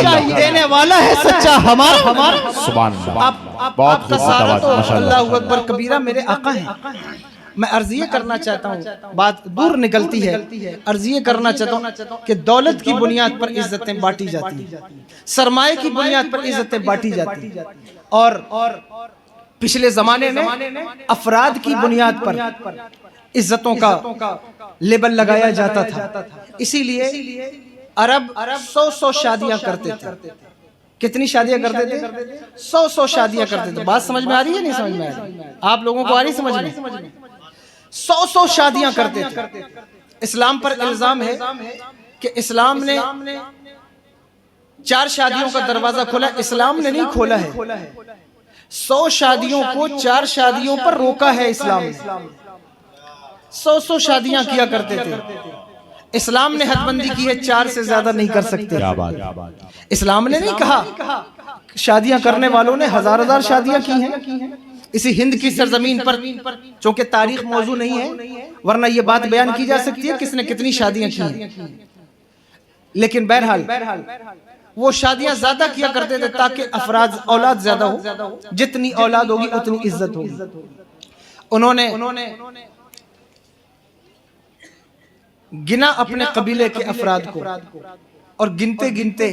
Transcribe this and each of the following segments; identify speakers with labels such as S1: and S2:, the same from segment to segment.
S1: چاہیے، دینے والا ہے سچا ہمارا۔
S2: سبحان اللہ، بہت
S1: آپ کا
S2: خوب
S1: سارا
S2: بات،
S1: تو
S2: ماشاءاللہ۔
S1: اللہ اکبر کبیرہ میرے آقا ہیں۔ میں عرض یہ کرنا چاہتا ہوں، بات دور نکلتی ہے، عرض یہ کرنا چاہتا ہوں کہ دولت کی بنیاد پر عزتیں بانٹی جاتی ہیں، سرمایہ کی بنیاد پر عزتیں بانٹی جاتی ہیں، اور پچھلے زمانے میں افراد کی بنیاد پر عزتوں کا لیبل لگایا جاتا تھا۔ اسی لیے عرب 100 شادیاں کرتے تھے۔ کتنی شادیاں کرتے تھے؟ 100 شادیاں کرتے تھے۔ بات سمجھ میں آ رہی ہے نہیں سمجھ میں آ رہی؟ آپ لوگوں کو آ رہی سمجھ میں؟ 100 شادیاں کرتے تھے۔ اسلام پر الزام ہے کہ اسلام نے 4 شادیوں کا دروازہ کھولا، اسلام نے نہیں کھولا ہے۔ 100 شادیوں کو 4 شادیوں پر روکا ہے اسلام نے۔ 100 شادیاں کیا کرتے تھے۔ اسلام نے حد بندی کی ہے 4 سے زیادہ نہیں کر سکتے۔ اسلام نے نہیں کہا، شادیاں کرنے والوں نے ہزار شادیاں کی ہیں۔ اسی ہند کی سرزمین پر، چونکہ تاریخ موضوع نہیں ہے ورنہ یہ بات بیان کی جا سکتی ہے کس نے کتنی شادیاں کی ہیں، لیکن بہرحال وہ شادیاں زیادہ کیا کرتے تھے تاکہ اولاد زیادہ ہو، جتنی اولاد ہوگی اتنی عزت ہوگی۔ انہوں نے گنا اپنے قبیلے کے افراد کو، اور گنتے گنتے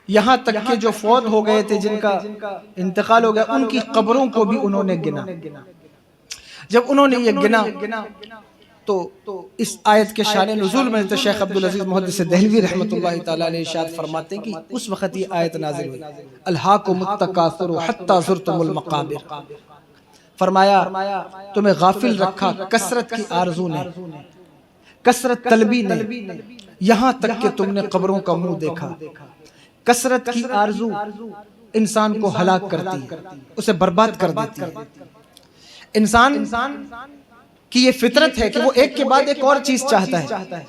S1: یہاں تک کہ جو فوت ہو گئے تھے، جن کا انتقال ہو گیا، ان کی قبروں کو بھی انہوں نے گنا۔ جب انہوں نے یہ گنا تو اس آیت کے شان نزول میں شیخ عبدالعزیز محدث دہلوی رحمۃ اللہ تعالی علیہ ارشاد فرماتے ہیں کہ اس وقت یہ آیت نازل ہوئی، الہاکم التکاثر حتی زرتم المقابر۔ فرمایا تمہیں غافل رکھا کثرت کی آرزو نے، کثرت طلبی نے، یہاں تک کہ تم نے قبروں کا منہ دیکھا۔ کثرت کی آرزو انسان کو ہلاک کرتی ہے، اسے برباد کر دیتی ہے۔ انسان کی یہ فطرت ہے کہ وہ ایک کے بعد ایک اور چیز چاہتا ہے۔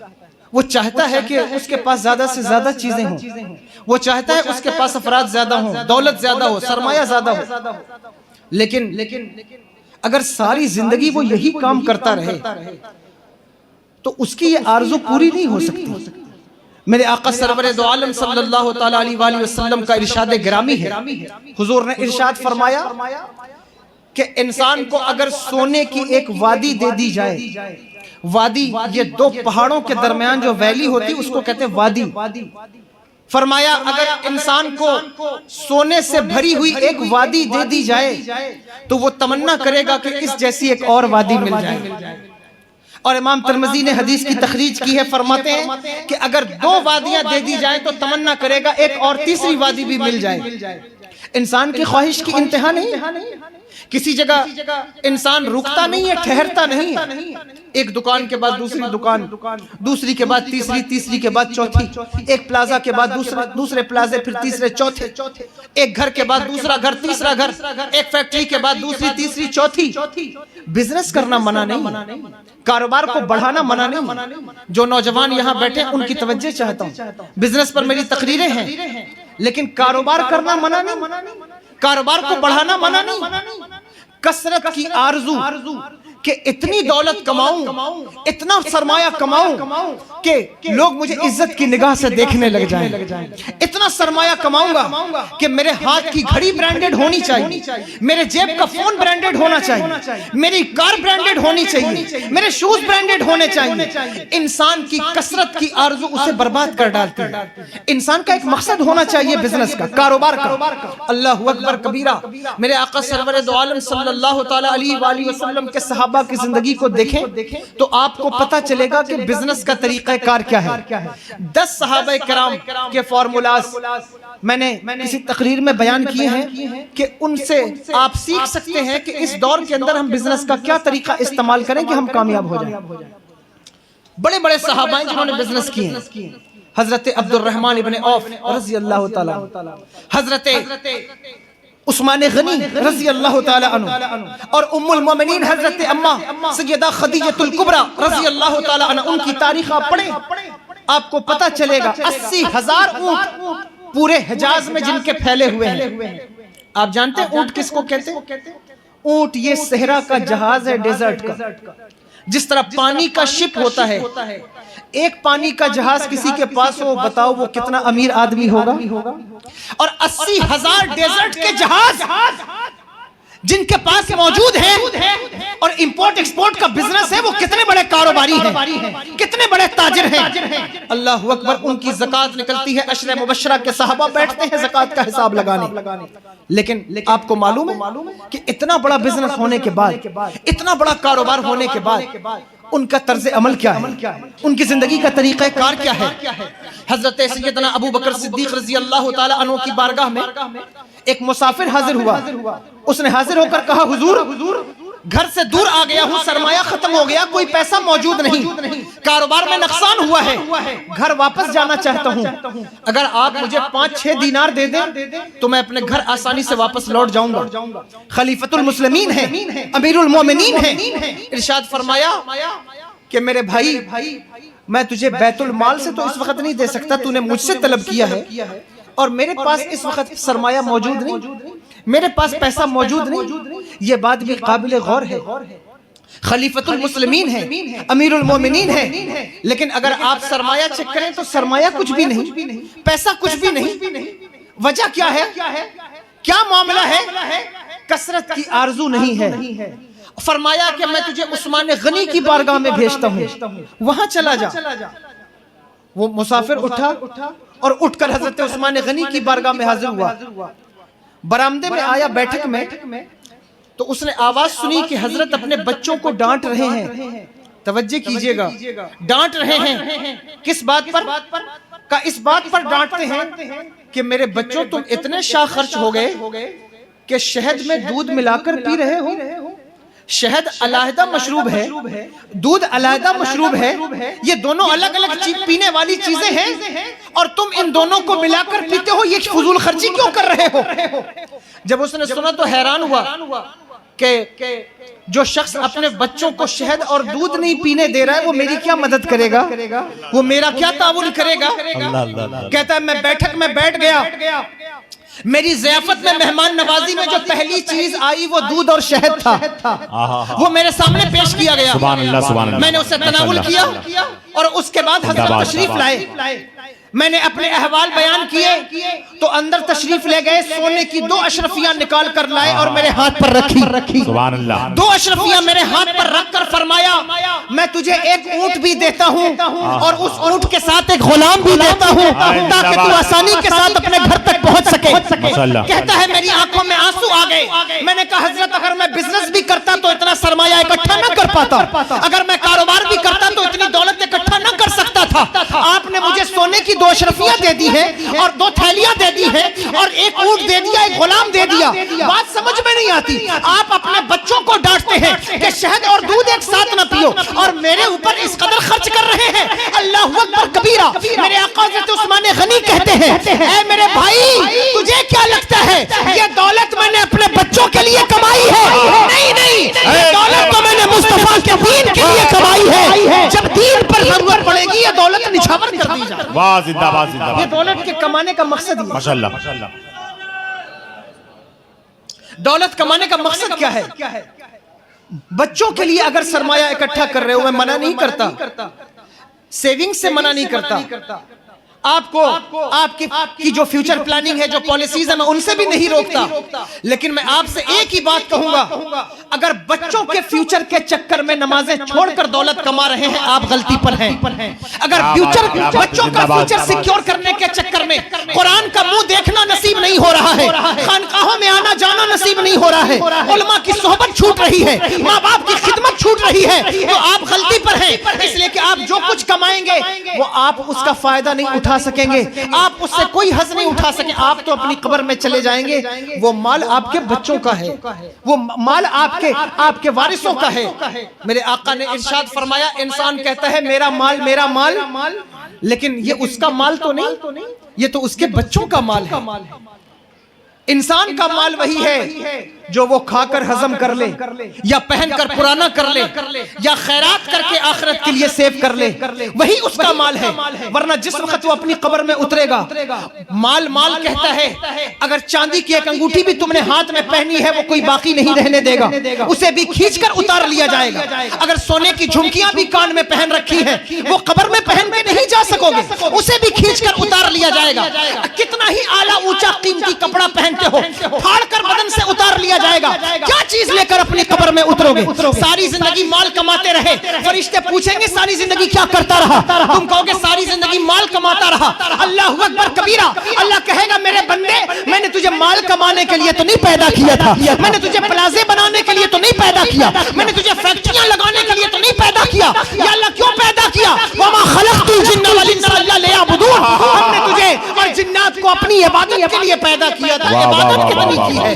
S1: وہ چاہتا ہے کہ اس کے پاس زیادہ سے زیادہ چیزیں ہوں، وہ چاہتا ہے اس کے پاس افراد زیادہ ہوں، دولت زیادہ ہو، سرمایہ زیادہ ہو۔ لیکن اگر ساری زندگی وہ یہی کام کرتا رہے تو اس کی یہ آرزو پوری نہیں ہو سکتی۔ میرے آقا سرور دو عالم صلی اللہ تعالی علیہ وآلہ وسلم کا ارشاد گرامی ہے، حضور نے ارشاد فرمایا کہ انسان کو اگر سونے کی ایک وادی دے دی جائے، وادی یہ 2 پہاڑوں کے درمیان جو ویلی ہوتی اس کو کہتے ہیں وادی، فرمایا اگر انسان کو سونے سے بھری ہوئی ایک وادی دے دی جائے تو وہ تمنا کرے گا کہ اس جیسی ایک اور وادی مل جائے۔ اور امام ترمذی نے حدیث کی تخریج کی ہے، فرماتے ہیں کہ اگر 2 وادیاں دے دی جائیں تو تمنا کرے گا ایک اور تیسری وادی بھی مل جائے۔ انسان کی خواہش کی انتہا نہیں، کسی جگہ انسان رکتا نہیں ہے، ٹھہرتا نہیں ہے۔ ایک دکان کے بعد دوسری دکان، دوسری کے بعد تیسری، تیسری کے بعد چوتھی، ایک پلازا کے بعد دوسرے پلازے، پھر تیسرے چوتھے، ایک گھر کے بعد دوسرا گھر، تیسرا گھر، ایک فیکٹری کے بعد دوسری، تیسری، چوتھی۔ بزنس کرنا منع نہیں، کاروبار کو بڑھانا منع نہیں۔ جو نوجوان یہاں بیٹھے ان کی توجہ چاہتا ہوں، بزنس پر میری تقریریں ہیں، لیکن کاروبار کرنا منع نہیں، کاروبار کو بڑھانا منع نہیں۔ کثرت کی آرزو کہ اتنی دولت کماؤں، اتنا سرمایہ کماؤں کہ لوگ مجھے عزت کی نگاہ سے دیکھنے لگ جائیں، اتنا سرمایہ کماؤں گا کہ میرے ہاتھ کی گھڑی برانڈڈ ہونی چاہیے، میرے جیب کا فون برانڈڈ ہونا چاہیے، میری کار برانڈڈ ہونی چاہیے، میرے شوز برانڈڈ ہونے چاہیے۔ انسان کی کثرت کی آرزو اسے برباد کر ڈالتی ہے۔ انسان کا ایک مقصد ہونا چاہیے بزنس کا، کاروبار کا۔ اللہ اکبر کبیرہ، میرے آقا سرور دو عالم صلی اللہ تعالی علیہ وآلہ وسلم کے صحابہ کی زندگی کو دیکھیں تو آپ کو پتہ چلے گا کہ بزنس کا طریقہ کار کیا ہے۔ 10 صحابہ کرام کے فارمولاز میں نے کسی تقریر میں بیان کیے ہیں کہ ان سے آپ سیکھ سکتے ہیں کہ اس دور کے اندر ہم بزنس کا کیا طریقہ استعمال کریں کہ ہم کامیاب ہو جائیں۔ بڑے بڑے صحابہ ہیں جنہوں نے بزنس کیے ہیں، حضرت عبد الرحمن ابن عوف رضی اللہ تعالی، حضرت عثمان غنی رضی اللہ تعالی عنہ، اور ام المومنین حضرت اماں سیدہ خدیجہ الکبریٰ رضی اللہ تعالی عنہ۔ ان کی تاریخ آپ پڑھیں، آپ کو پتہ چلے گا 80,000 اونٹ پورے حجاز میں جن کے پھیلے ہوئے ہیں۔ آپ جانتے ہیں اونٹ کس کو کہتے ہیں؟ اونٹ یہ صحرا کا جہاز ہے، ڈیزرٹ کا، جس طرح پانی کا شپ ہوتا ہے، ایک پانی کا جہاز کسی کے پاس ہو، بتاؤ وہ کتنا امیر آدمی ہوگا؟ اور 80,000 ڈیزرٹ کے جہاز جن کے پاس موجود ہیں اور امپورٹ ایکسپورٹ کا بزنس ہے، وہ کتنے بڑے کاروباری ہیں، کتنے بڑے تاجر ہیں۔ اللہ اکبر، ان کی زکوٰۃ نکلتی ہے، عشر مبشرہ کے صحابہ بیٹھتے ہیں زکوٰۃ کا حساب لگانے۔ لیکن آپ کو معلوم ہے کہ اتنا بڑا بزنس ہونے کے بعد، اتنا بڑا کاروبار ہونے کے بعد ان کا طرز عمل کیا ہے، ان کی زندگی کا طریقہ کار کیا ہے؟ حضرت سیدنا ابو بکر صدیق رضی اللہ تعالی عنہ کی بارگاہ میں ایک مسافر حاضر ہوا۔ اس نے حاضر ہو کر کہا، حضور گھر سے دور آ گیا ہوں، سرمایہ ختم ہو گیا، کوئی پیسہ موجود نہیں، کاروبار میں نقصان ہوا ہے، گھر واپس جانا چاہتا ہوں، اگر آپ مجھے 5-6 دینار دے دیں تو میں اپنے گھر آسانی سے واپس لوٹ جاؤں گا۔ خلیفۃ المسلمین ہیں، امیر المومنین ہیں۔ ارشاد فرمایا کہ میرے بھائی، میں تجھے بیت المال سے تو اس وقت نہیں دے سکتا، تو نے مجھ سے طلب کیا ہے، اور میرے پاس اس وقت سرمایہ موجود نہیں، میرے پاس پیسہ موجود نہیں۔ یہ بات بھی قابل غور ہے، خلیفۃ المسلمین ہیں، امیر المومنین ہیں، لیکن اگر آپ سرمایہ چیک کریں تو سرمایہ کچھ بھی نہیں، پیسہ کچھ بھی نہیں۔ وجہ کیا ہے؟ کیا معاملہ ہے؟ کثرت کی آرزو نہیں ہے۔ فرمایا کہ میں تجھے عثمان غنی کی بارگاہ میں بھیجتا ہوں، وہاں چلا جا۔ وہ مسافر اٹھا اور اٹھ کر حضرت عثمان غنی کی بارگاہ میں حاضر ہوا۔ برآمدے میں آیا بیٹھک میں، تو اس نے آواز سنی کہ حضرت اپنے بچوں کو ڈانٹ رہے ہیں۔ توجہ کیجئے گا، ڈانٹ رہے ہیں کس بات پر؟ کہ اس بات پر ڈانٹتے ہیں کہ میرے بچوں تم اتنے شاہ خرچ ہو گئے کہ شہد میں دودھ ملا کر پی رہے ہو۔ شہد علیحدہ مشروب ہے، دودھ علیحدہ مشروب ہے، یہ دونوں الگ الگ پینے والی چیزیں ہیں، اور تم ان دونوں کو ملا کر پیتے ہو، یہ فضول خرچی کیوں کر رہے ہو؟ جب اس نے سنا تو حیران ہوا کہ جو شخص اپنے بچوں کو شہد اور دودھ نہیں پینے دے رہا ہے، وہ میری کیا مدد کرے گا، وہ میرا کیا تعاون کرے گا؟ کہتا ہے میں بیٹھک میں بیٹھ گیا، میری ضیافت میں مہمان نوازی میں جو پہلی چیز آئی وہ دودھ اور شہد تھا، وہ میرے سامنے پیش کیا گیا، میں نے اسے تناول کیا، اور اس کے بعد حضرت تشریف لائے، میں نے اپنے احوال بیان کیے تو اندر تشریف لے گئے، سونے کی 2 اشرفیاں نکال کر لائے اور میرے ہاتھ پر رکھی۔ 2 اشرفیاں میرے ہاتھ پر رکھ کر فرمایا میں تجھے ایک اونٹ بھی دیتا ہوں اور اس اونٹ کے ساتھ ایک غلام بھی دیتا ہوں تاکہ تو آسانی کے ساتھ اپنے گھر تک پہنچ سکے۔ کہتا ہے میری آنکھوں میں آنسو آ گئے، میں نے کہا حضرت اگر میں بزنس بھی کرتا تو اتنا سرمایہ اکٹھا نہ کر پاتا، اگر میں کاروبار بھی کرتا تو اتنی دولت اکٹھا نہ کر سکتا تھا، آپ نے مجھے سونے کی 2 اشرفیاں دے دی ہے اور 2 تھیلیاں دے دی ہے اور ایک اونٹ دے دیا، ایک غلام دے دیا، بات سمجھ میں نہیں آتی۔ آپ اپنے بچوں کو ڈانٹتے ہیں کہ شہد اور دودھ ایک ساتھ نہ پیو، اور میرے اوپر اس قدر خرچ کر رہے ہیں۔ اللہ اکبر کبیرہ۔ میرے آقا حضرت عثمان غنی کہتے ہیں اے میرے بھائی تجھے کیا لگتا ہے یہ دولت میں نے اپنے بچوں کے لیے کمائی ہے؟ نہیں، یہ دولت تو میں نے مصطفیٰ کے دین کے لیے کمائی ہے، جب دین پر ضرورت پڑے گی یہ دولت نچھاور کر دی جائے۔
S2: واہ زندہ باد زندہ باد۔
S1: یہ دولت کے کمانے کا مقصد ہے،
S2: ماشاءاللہ۔
S1: دولت کمانے کا مقصد کیا ہے؟ بچوں کے لیے اگر سرمایہ اکٹھا کر رہے ہو، میں منع نہیں کرتا، سیونگ سے منع نہیں کرتا، آپ کو آپ کی جو فیوچر پلاننگ ہے، جو پالیسیز ہیں، میں ان سے بھی نہیں روکتا، لیکن میں آپ سے ایک ہی بات کہوں گا، اگر بچوں کے فیوچر کے چکر میں نمازیں چھوڑ کر دولت کما رہے ہیں آپ غلطی پر ہیں۔ اگر بچوں کا فیوچر سیکیور کرنے کے چکر میں قرآن کا منہ دیکھنا نصیب نہیں ہو رہا ہے، خانقاہوں میں آنا جانا نصیب نہیں ہو رہا ہے، علماء کی صحبت چھوٹ رہی ہے، ماں باپ کی خدمت چھوٹ رہی ہے، تو آپ غلطی پر ہیں، اس لیے کہ آپ جو کچھ کمائیں گے وہ آپ اس کا فائدہ نہیں اٹھا سکیں گے، آپ اس سے کوئی حظ نہیں اٹھا سکیں، آپ تو اپنی قبر میں چلے جائیں گے، وہ مال آپ کے بچوں کا ہے، وہ مال آپ کے وارثوں کا ہے۔ میرے آقا نے ارشاد فرمایا انسان کہتا ہے میرا مال، لیکن یہ اس کا مال تو نہیں، یہ تو اس کے بچوں کا مال ہے۔ انسان کا مال وہی ہے جو وہ کھا کر ہضم کر لے یا پہن کر پرانا کر لے یا خیرات کر کے آخرت کے لیے سیو کر لے، وہی اس کا مال ہے۔ ورنہ جس وقت وہ اپنی قبر میں اترے گا، مال مال کہتا ہے، اگر چاندی کی ایک انگوٹھی بھی تم نے ہاتھ میں پہنی ہے وہ کوئی باقی نہیں رہنے دے گا، اسے بھی کھینچ کر اتار لیا جائے گا۔ اگر سونے کی جھمکیاں بھی کان میں پہن رکھی ہیں وہ قبر میں پہن کے نہیں جا سکو گے، اسے بھی کھینچ کر اتار لیا جائے گا۔ کتنا ہی اعلیٰ اونچا قیمتی کپڑا پہنتے ہو، پھاڑ کر بدن سے اتار لیا جائے گا۔ کیا چیز لے کر اپنی قبر میں اترو گے؟ ساری زندگی مال کماتے رہے، فرشتے پوچھیں گے ساری زندگی کیا کرتا رہا؟ تم کہو گے ساری زندگی مال کماتا رہا۔ اللہ اکبر کبیرہ، اللہ کہے گا میرے بندے میں نے تجھے مال کمانے کے لیے تو نہیں پیدا کیا تھا، میں نے تجھے پلازے بنانے کے لیے تو نہیں پیدا کیا، میں نے تجھے فیکٹریاں لگانے کے لیے تو نہیں پیدا کیا۔ یا اللہ کیوں پیدا کیا؟ وما خلقت الجن والانس الا لیعبدون، ہم نے تجھے اور جنات کو اپنی عبادت کے لیے پیدا کیا تھا۔ عبادت کتنی کی ہے،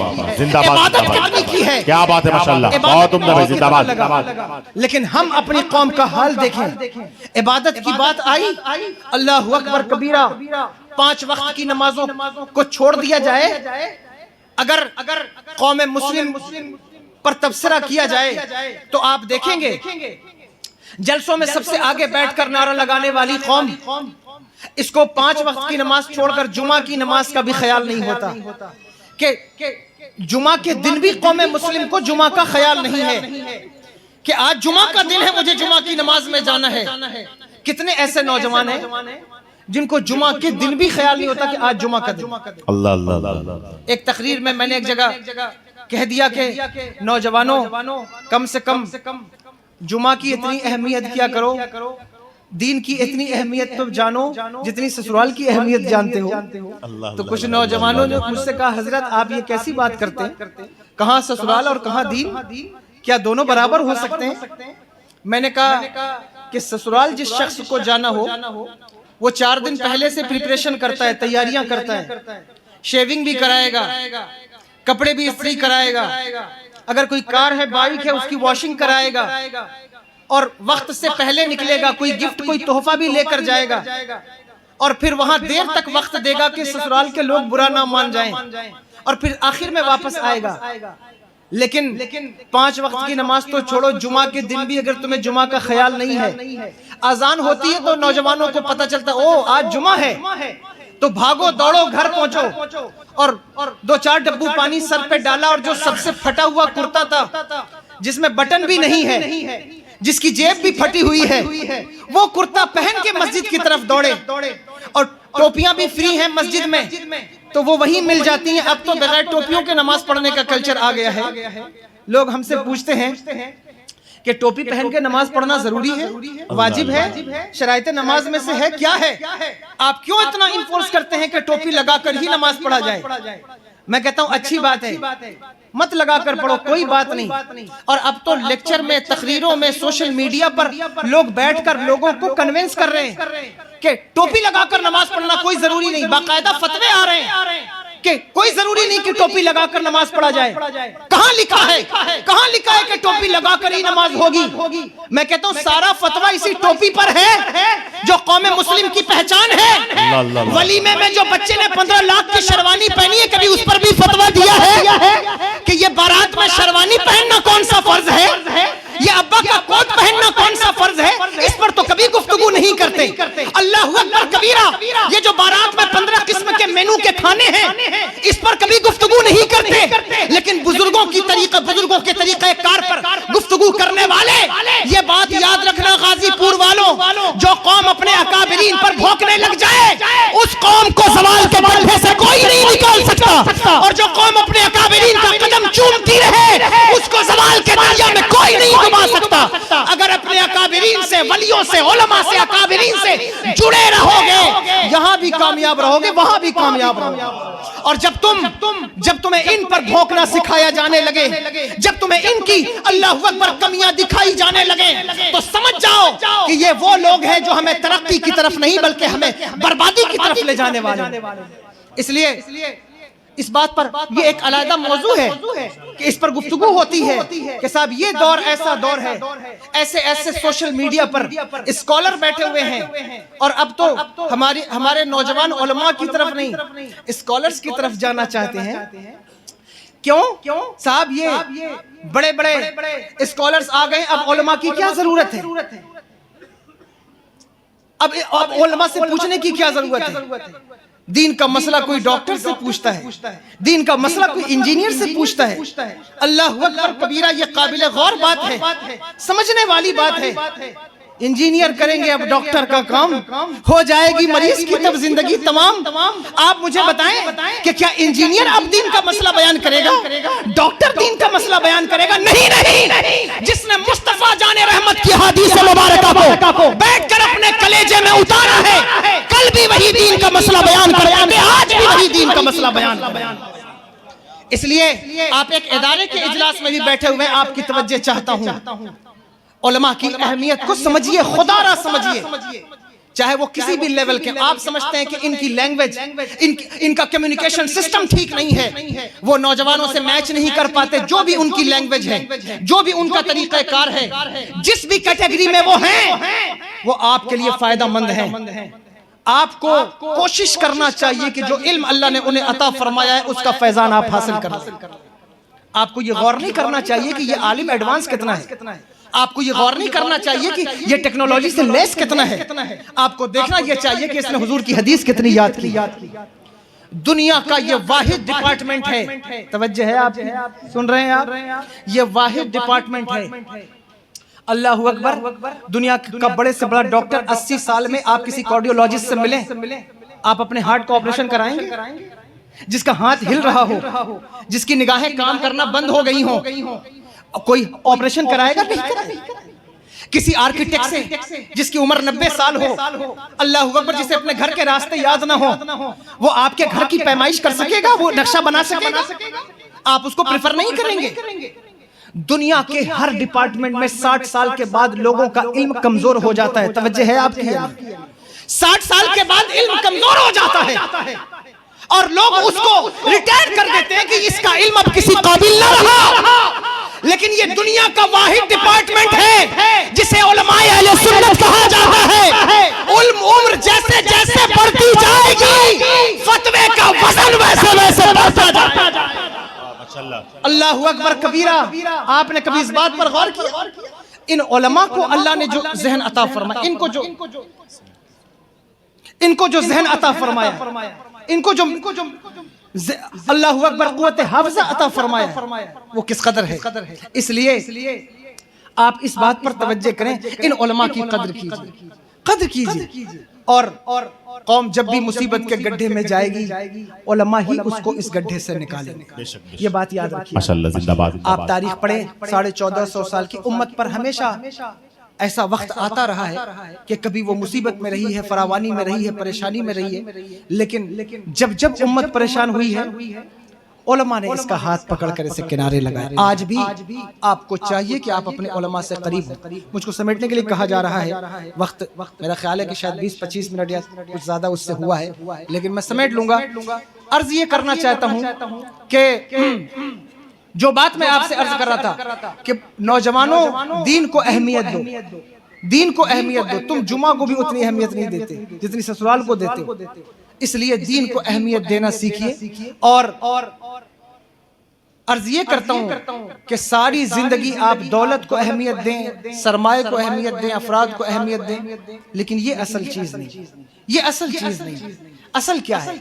S1: عبادت کتنی کی ہے،
S2: کیا بات ہے ماشاءاللہ، بہت عمدہ بھائی، زندہ باد۔
S1: لیکن ہم اپنی قوم کا حال دیکھیں، عبادت کی بات آئی، اللہ اکبر کبیرہ، 5 وقت کی نمازوں کو چھوڑ دیا جائے۔ اگر قوم مسلم پر تبصرہ کیا جائے تو آپ دیکھیں گے جلسوں میں سب سے آگے بیٹھ کر نعرہ لگانے والی قوم، اس کو 5 وقت کی نماز چھوڑ کر جمعہ کی نماز کا بھی خیال نہیں ہوتا کہ جمعہ کے دن بھی قوم مسلم کو جمعہ کا خیال نہیں ہے کہ آج جمعہ کا دن ہے مجھے جمعہ کی نماز میں جانا ہے۔ کتنے ایسے نوجوان ہیں جن کو جمعہ کے دن بھی خیال نہیں ہوتا کہ آج جمعہ کا دن۔
S2: اللہ اللہ اللہ۔
S1: ایک تقریر میں نے ایک جگہ کہہ دیا کہ نوجوانوں کم سے کم جمعہ کی اتنی اہمیت کیا کرو، دین کی اتنی اہمیت تو جانو جتنی سسرال کی اہمیت جانتے ہو۔ تو کچھ نوجوانوں نے مجھ سے کہا حضرت آپ یہ کیسی بات کرتے ہیں، کہاں سسرال اور کہاں دین، کیا دونوں برابر ہو سکتے ہیں؟ میں نے کہا کہ سسرال جس شخص کو جانا ہو وہ 4 دن پہلے سے پریپریشن کرتا ہے، تیاریاں کرتا ہے، شیونگ بھی کرائے گا، کپڑے بھی استری کرائے گا، اگر کوئی کار ہے بائک ہے اس کی واشنگ کرائے گا، اور وقت سے پہلے نکلے گا، کوئی گفٹ کوئی تحفہ بھی لے کر جائے گا، اور پھر وہاں دیر تک وقت دے گا کہ سسرال کے لوگ برا نہ مان جائیں، اور پھر آخر میں واپس آئے گا۔ لیکن 5 وقت کی نماز تو چھوڑو، جمعہ کے دن بھی اگر تمہیں جمعہ کا خیال نہیں ہے، اذان ہوتی ہے تو نوجوانوں کو پتہ چلتا او آج جمعہ ہے، تو بھاگو دوڑو گھر پہنچو اور 2-4 ڈبو پانی سر پہ ڈالا، اور جو سب سے پھٹا ہوا کرتا تھا جس میں بٹن بھی نہیں ہے، جس کی جیب بھی پھٹی ہوئی ہے، وہ کرتا پہن کے مسجد کی طرف دوڑے، اور ٹوپیاں بھی فری ہیں مسجد میں تو وہ وہی مل جاتی ہیں۔ اب تو بغیر ٹوپیوں کے نماز پڑھنے کا کلچر آ گیا ہے۔ لوگ ہم سے پوچھتے ہیں کہ ٹوپی پہن کے نماز پڑھنا ضروری ہے، واجب ہے، شرائط نماز میں سے ہے، کیا ہے؟ آپ کیوں اتنا انفورس کرتے ہیں کہ ٹوپی لگا کر ہی نماز پڑھا جائے؟ میں کہتا ہوں اچھی بات ہے، مت لگا کر پڑھو، کوئی بات نہیں۔ اور اب تو لیکچر میں، تقریروں میں، سوشل میڈیا پر لوگ بیٹھ کر لوگوں کو کنونس کر رہے ہیں کہ ٹوپی لگا کر نماز پڑھنا کوئی ضروری نہیں، باقاعدہ فتوے آ رہے ہیں کہ کوئی ضروری نہیں کہ ٹوپی لگا کر نماز پڑھا جائے۔ کہاں لکھا ہے کہ ٹوپی لگا کر ہی نماز ہوگی؟ میں کہتا ہوں سارا فتویٰ اسی ٹوپی پر ہے جو قوم مسلم کی پہچان ہے۔ ولیمے میں جو بچے نے 15 لاکھ کی شروانی پہنی ہے، کبھی اس پر بھی فتویٰ دیا ہے کہ یہ بارات میں شروانی پہننا کون سا فرض ہے، یہ ابا کا کوٹ پہننا کون سا فرض ہے؟ اس پر تو کبھی گفتگو نہیں کرتے۔ اللہ اکبر کبیرہ، یہ جو بارات میں 15 قسم کے مینو کے کھانے ہیں اس پر کبھی گفتگو نہیں کرتے، لیکن بزرگوں کے طریقہ کار پر گفتگو کرنے والے، یہ بات یاد رکھنا غازی پور والوں، جو قوم اپنے اکابرین پر بھونکنے لگ جائے اس قوم کو زوال کے بلھے سے کوئی نہیں نکال سکتا، اور جو قوم اپنے اکابرین کا قدم چومتی رہے اس کو زوال کے دریا میں کوئی نہیں ڈبا سکتا۔ اگر اپنے اکابرین سے، ولیوں سے، علماء سے، اکابرین سے جڑے رہو گے یہاں بھی کامیاب رہو گے، وہاں بھی کامیاب رہو گے۔ اور جب تمہیں ان پر بھونکنا سکھایا جانے لگے، جب تمہیں ان کی اللہ اکبر کمیاں دکھائی جانے لگے، تو سمجھ جاؤ کہ یہ وہ لوگ ہیں جو ہمیں ترقی کی طرف نہیں بلکہ ہمیں بربادی کی طرف لے جانے والے ہیں۔ اس لیے اس بات پر یہ ایک علیحدہ موضوع ہے کہ اس پر گفتگو ہوتی ہے کہ صاحب یہ دور ایسا دور ہے، ایسے ایسے سوشل میڈیا پر اسکالر بیٹھے ہوئے ہیں، اور اب تو ہمارے نوجوان علماء کی طرف نہیں، اسکالرز کی طرف جانا چاہتے ہیں۔ کیوں؟ صاحب یہ بڑے بڑے اسکالرز آ گئے، اب علماء کی کیا ضرورت ہے؟ اب علماء سے پوچھنے کی کیا ضرورت ہے؟ دین کا مسئلہ کوئی ڈاکٹر سے پوچھتا ہے، دین کا مسئلہ کوئی انجینئر سے پوچھتا ہے۔ اللہ اکبر کبیرہ، یہ قابل غور بات ہے، سمجھنے والی بات ہے۔ انجینئر کریں گے اب ڈاکٹر کا کام، ہو جائے گی مریض کی تب زندگی تمام۔ آپ مجھے بتائیں کہ کیا انجینئر اب دین کا مسئلہ بیان کرے گا؟ ڈاکٹر دین کا مسئلہ بیان کرے گا؟ نہیں۔ جس نے مصطفیٰ جان رحمت کی حدیث مبارکہ کو بیٹھ کر اپنے کلیجے میں اتارا ہے، کل بھی وہی دین کا مسئلہ بیان کرے گا، آج بھی وہی دین کا مسئلہ بیان کرے گا۔ اس لیے آپ ایک ادارے کے اجلاس میں بھی بیٹھے ہوئے، آپ کی توجہ چاہتا ہوں، علماء کی اہمیت کو سمجھیے، خدا را سمجھیے، چاہے وہ کسی بھی لیول کے۔ آپ سمجھتے ہیں کہ ان کی لینگویج، ان کا کمیونیکیشن سسٹم ٹھیک نہیں ہے، وہ نوجوانوں سے میچ نہیں کر پاتے، جو بھی ان کی لینگویج ہے، جو بھی ان کا طریقہ کار ہے، جس بھی کیٹیگری میں وہ ہیں، وہ آپ کے لیے فائدہ مند ہیں۔ آپ کو کوشش کرنا چاہیے کہ جو علم اللہ نے انہیں عطا فرمایا ہے اس کا فیضان آپ حاصل کر لیں۔ آپ کو یہ غور نہیں کرنا چاہیے کہ یہ عالم ایڈوانس کتنا ہے، آپ کو یہ غور نہیں کرنا چاہیے کہ یہ ٹیکنالوجی سے لیس کتنا ہے، آپ کو دیکھنا یہ چاہیے کہ اس نے حضور کی حدیث کتنی یاد کی۔ دنیا کا یہ واحد ڈپارٹمنٹ ہے، توجہ ہے آپ سن رہے ہیں، آپ یہ واحد ڈپارٹمنٹ ہے۔ اللہ اکبر، دنیا کا بڑے سے بڑا ڈاکٹر 80 سال میں آپ کسی کارڈیولوجسٹ سے ملیں، آپ اپنے ہارٹ کا آپریشن کرائیں گے؟ جس کا ہاتھ ہل رہا ہو، جس کی نگاہیں کام کرنا بند ہو گئی ہوں، کوئی آپریشن کرائے گا؟ نہیں کرائے گا۔ کسی آرکیٹیکٹ سے جس کی عمر 90 سال ہو، اللہ اکبر، جسے اپنے گھر کے راستے یاد نہ ہو، وہ آپ کے گھر کی پیمائش کر سکے گا؟ وہ نقشہ بنا سکے گا؟ آپ اس کو پریفر نہیں کریں گے۔ دنیا کے ہر ڈپارٹمنٹ میں 60 سال کے بعد لوگوں کا علم کمزور ہو جاتا ہے، توجہ ہے آپ کی؟ 60 سال کے بعد علم کمزور ہو جاتا ہے، اور لوگ اس کو ریٹائر کر دیتے ہیں کہ اس کا علم اب کسی قابل نہ رہا۔ لیکن یہ دنیا کا واحد ڈپارٹمنٹ ہے جسے علماء اہل سنت کہا جاتا ہے۔ علم عمر جیسے جیسے بڑھتی جائے گی، فتوے کا وزن ویسے ویسے بڑھتا جائے گا۔ اللہ اکبر کبیرہ، آپ نے کبھی اس بات پر غور کیا؟ ان علماء کو اللہ نے جو ذہن عطا فرمایا، ان کو جو ذہن عطا فرمایا، ان کو جو اللہ اکبر قوت حافظہ عطا فرمایا، وہ کس قدر ہے۔ اس لیے آپ اس بات پر توجہ کریں، ان علماء کی قدر کیجئے، اور قوم جب بھی مصیبت کے گڈھے میں جائے گی، علماء ہی اس کو اس گڈھے سے نکالیں گے، یہ بات یاد رکھیے۔ آپ تاریخ پڑھیں، 1450 سال کی امت پر ہمیشہ ایسا وقت آتا رہا ہے کہ کبھی وہ مصیبت میں رہی ہے، فراوانی میں رہی ہے، پریشانی میں رہی ہے، لیکن جب امت پریشان ہوئی ہے، علماء نے اس کا ہاتھ پکڑ کر اسے کنارے لگائے۔ آج بھی آپ کو چاہیے کہ آپ اپنے علماء سے قریب ہوں۔ مجھ کو سمیٹنے کے لیے کہا جا رہا ہے، وقت میرا خیال ہے کہ شاید 20-25 منٹ یا کچھ زیادہ اس سے ہوا ہے، لیکن میں سمیٹ لوں گا۔ عرض یہ کرنا چاہتا ہوں کہ جو بات میں آپ سے عرض کر رہا تھا کہ نوجوانوں، دین کو اہمیت دو، دین کو اہمیت دو۔ تم جمعہ کو بھی اتنی اہمیت نہیں دیتے جتنی سسرال کو دیتے ہو، اس لیے دین کو اہمیت دینا سیکھیے۔ اور عرض یہ کرتا ہوں کہ ساری زندگی آپ دولت کو اہمیت دیں، سرمایہ کو اہمیت دیں، افراد کو اہمیت دیں، لیکن یہ اصل چیز نہیں، یہ اصل چیز نہیں۔ اصل کیا ہے؟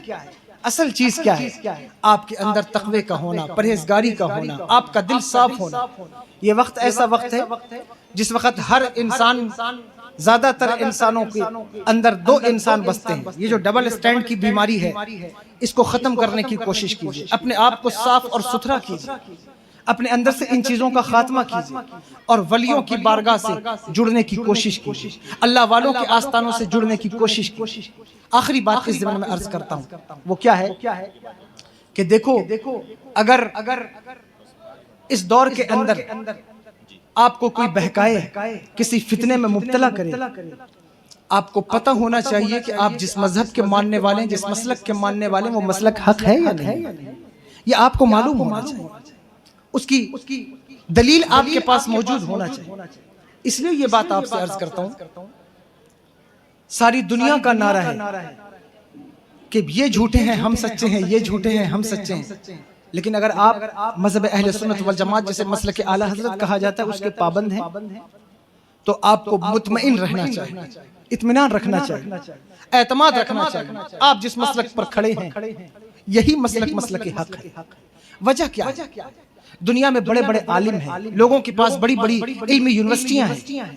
S1: اصل چیز کیا ہے؟ آپ کے اندر تقوی کا ہونا، پرہیزگاری کا ہونا، آپ کا دل صاف ہونا۔ یہ وقت ایسا وقت ہے جس وقت ہر انسان، زیادہ تر انسانوں کے اندر 2 انسان بستے ہیں۔ یہ جو ڈبل سٹینڈ کی بیماری ہے، اس کو ختم کرنے کی کوشش کیجیے، اپنے آپ کو صاف اور ستھرا کیجیے، اپنے اندر سے ان چیزوں کا خاتمہ کیجیے، اور ولیوں کی بارگاہ سے جڑنے کی کوشش کیجیے، اللہ والوں کے آستانوں سے جڑنے کی کوشش کیجیے۔ آخری بات اس زمانے میں عرض کرتا ہوں، وہ کیا ہے کہ دیکھو، اگر اس دور کے اندر آپ کو کوئی بہکائے، کسی فتنے میں مبتلا کرے، آپ کو پتہ ہونا چاہیے کہ آپ جس مذہب کے ماننے والے ہیں، جس مسلک کے ماننے والے ہیں، وہ مسلک حق ہے یا نہیں۔ یہ آپ کو معلوم ہونا چاہیے، اس کی دلیل آپ کے پاس موجود ہونا چاہیے۔ اس لیے یہ بات آپ سے عرض کرتا ہوں، ساری دنیا کا نعرہ ہے کہ یہ جھوٹے ہیں ہم سچے ہیں، یہ جھوٹے ہیں ہم سچے ہیں، لیکن اگر آپ مذہب اہل سنت والجماعت جسے مسلک اعلی حضرت کہا جاتا ہے اس کے پابند ہیں تو آپ کو مطمئن رہنا چاہیے، اطمینان رکھنا چاہیے، اعتماد رکھنا چاہیے۔ آپ جس مسلک پر کھڑے ہیں یہی مسلک حق ہے۔ وجہ کیا ہے؟ دنیا میں بڑے بڑے عالم ہیں، لوگوں کے پاس بڑی بڑی علمی یونیورسٹیاں ہیں،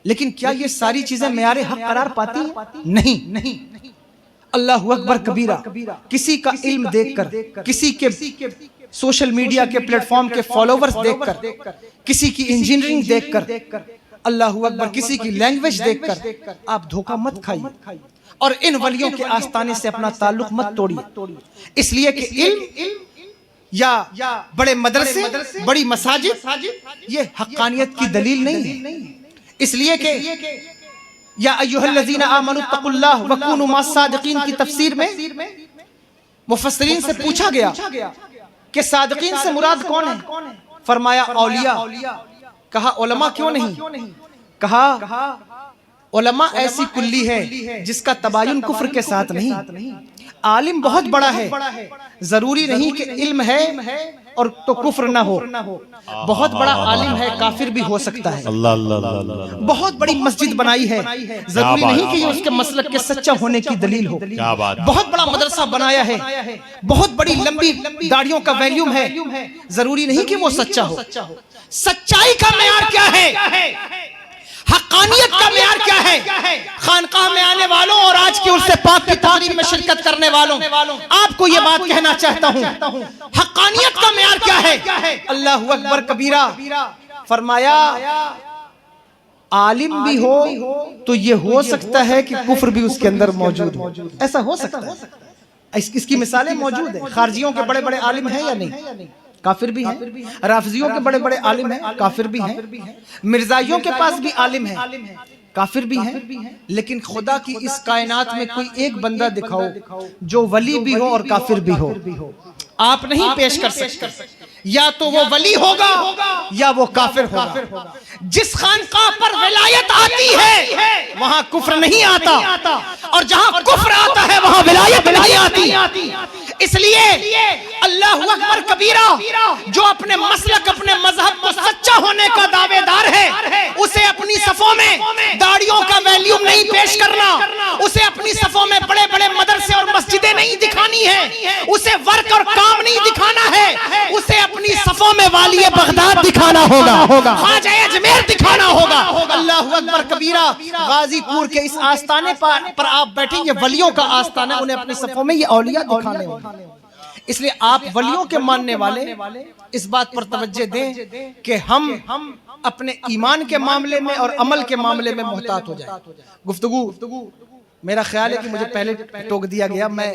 S1: لیکن کیا یہ ساری چیزیں معیار حق قرار پاتی ہیں؟ نہیں۔ اللہ اکبر کبیرہ، کسی کا علم دیکھ کر، کسی کے سوشل میڈیا کے پلیٹ فارم کے فالوورز دیکھ کر، کسی کی انجینئرنگ دیکھ کر، اللہ اکبر کسی کی لینگویج دیکھ کر آپ دھوکہ مت کھائیے اور ان ولیوں کے آستانے سے اپنا تعلق مت توڑیے، اس لیے کہ علم یا بڑے مدرسے، بڑی مساجد یہ حقانیت کی دلیل نہیں ہے۔ اس لیے کہ یا ایھا الذین آمنوا اتقوا اللہ وکونوا مع الصادقین کی تفسیر میں مفسرین سے پوچھا گیا کہ صادقین سے مراد کون ہے؟ فرمایا اولیاء۔ کہا علماء کیوں نہیں؟ کہا علماء ایسی کلی ہے جس کا تباین کفر کے ساتھ نہیں۔ عالم بہت بڑا ہے، ضروری نہیں کہ علم ہے اور تو کفر نہ ہو، بہت بڑا عالم ہے کافر بھی ہو سکتا ہے۔ بہت بڑی مسجد بنائی ہے، ضروری نہیں کہ یہ اس کے مسلک کے سچا ہونے کی دلیل ہو۔ بہت بڑا مدرسہ بنایا ہے، بہت بڑی لمبی داڑھیوں کا ویلیوم ہے، ضروری نہیں کہ وہ سچا ہو۔ سچائی کا معیار کیا ہے؟ حقانیت کا معیار کیا ہے؟ خانقاہ میں آنے والوں اور آج کی عرس پاک کی تقریب میں شرکت کرنے والوں، آپ کو یہ بات کہنا چاہتا ہوں، حقانیت کا معیار کیا ہے؟ اللہ اکبر کبیرہ۔ فرمایا عالم بھی ہو تو یہ ہو سکتا ہے کہ کفر بھی اس کے اندر موجود ہو، ایسا ہو سکتا ہے۔ اس کی مثالیں موجود ہیں، خارجیوں کے بڑے بڑے عالم ہیں یا نہیں؟ کافر بھی ہیں۔ رافضیوں کے بڑے بڑے عالم ہیں، کافر بھی ہیں۔ مرزائیوں کے پاس بھی عالم ہیں، کافر بھی ہیں۔ لیکن خدا کی اس کائنات میں کوئی ایک بندہ دکھاؤ جو ولی بھی ہو اور کافر بھی ہو، آپ نہیں پیش کر سکتے۔ یا تو وہ ولی ہوگا یا وہ کافر ہوگا۔ جس خانقاہ پر ولایت آتی ہے وہاں کفر نہیں آتا، اور جہاں کفر آتا ہے وہاں ولایت نہیں آتی۔ اس لیے اللہ اکبر کبیرہ، جو اپنے مسلک اپنے مذہب کو سچا ہونے کا دعوے دار ہے، اسے اپنی صفوں میں داڑھیوں کا ویلیوم نہیں پیش کرنا، اسے اپنی صفوں میں بڑے بڑے مدرسے اور مسجدیں نہیں دکھانی ہے، اسے ورک اور کام نہیں دکھانا ہے، اسے اپنی صفوں میں والی بغداد دکھانا ہوگا، خواجہ اجمیر دکھانا ہوگا۔ اللہ اکبر کبیرہ۔ غازی پور کے اس آستانے پر آپ بیٹھیں، یہ ولیوں کا آستانہ، انہیں اپنی صفوں میں یہ اولیاء دکھانے ہوگا۔ اس لیے آپ ولیوں کے ماننے والے اس بات پر توجہ دیں کہ ہم اپنے ایمان کے معاملے میں اور عمل کے معاملے میں محتاط ہو جائیں۔ گفتگو میرا خیال ہے کہ مجھے پہلے ٹوک دیا گیا، میں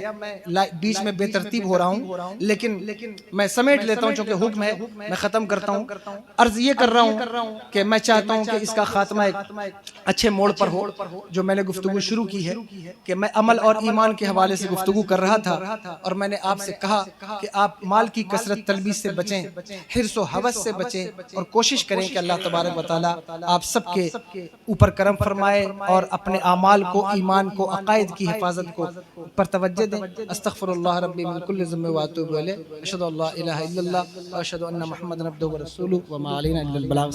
S1: بیچ میں بے ترتیب ہو رہا ہوں، لیکن میں سمیٹ لیتا ہوں چونکہ حکم ہے، میں ختم کرتا ہوں۔ عرض یہ کر رہا ہوں کہ میں چاہتا ہوں کہ اس کا خاتمہ ایک اچھے موڑ پر ہو۔ جو میں نے گفتگو شروع کی ہے کہ میں عمل اور ایمان کے حوالے سے گفتگو کر رہا تھا، اور میں نے آپ سے کہا کہ آپ مال کی کثرت طلبی سے بچیں، حرص و ہوس سے بچیں، اور کوشش کریں کہ اللہ تبارک و تعالیٰ آپ سب کے اوپر کرم فرمائے اور اپنے اعمال کو، ایمان کو، عقائد کی حفاظت کو پر توجہ دیں۔ استغفر اللہ ربی من کل ذنب واتوب الیہ، اشہد ان لا الہ الا اللہ واشہد ان محمدا عبدہ ورسولہ وما علینا الا البلاغ۔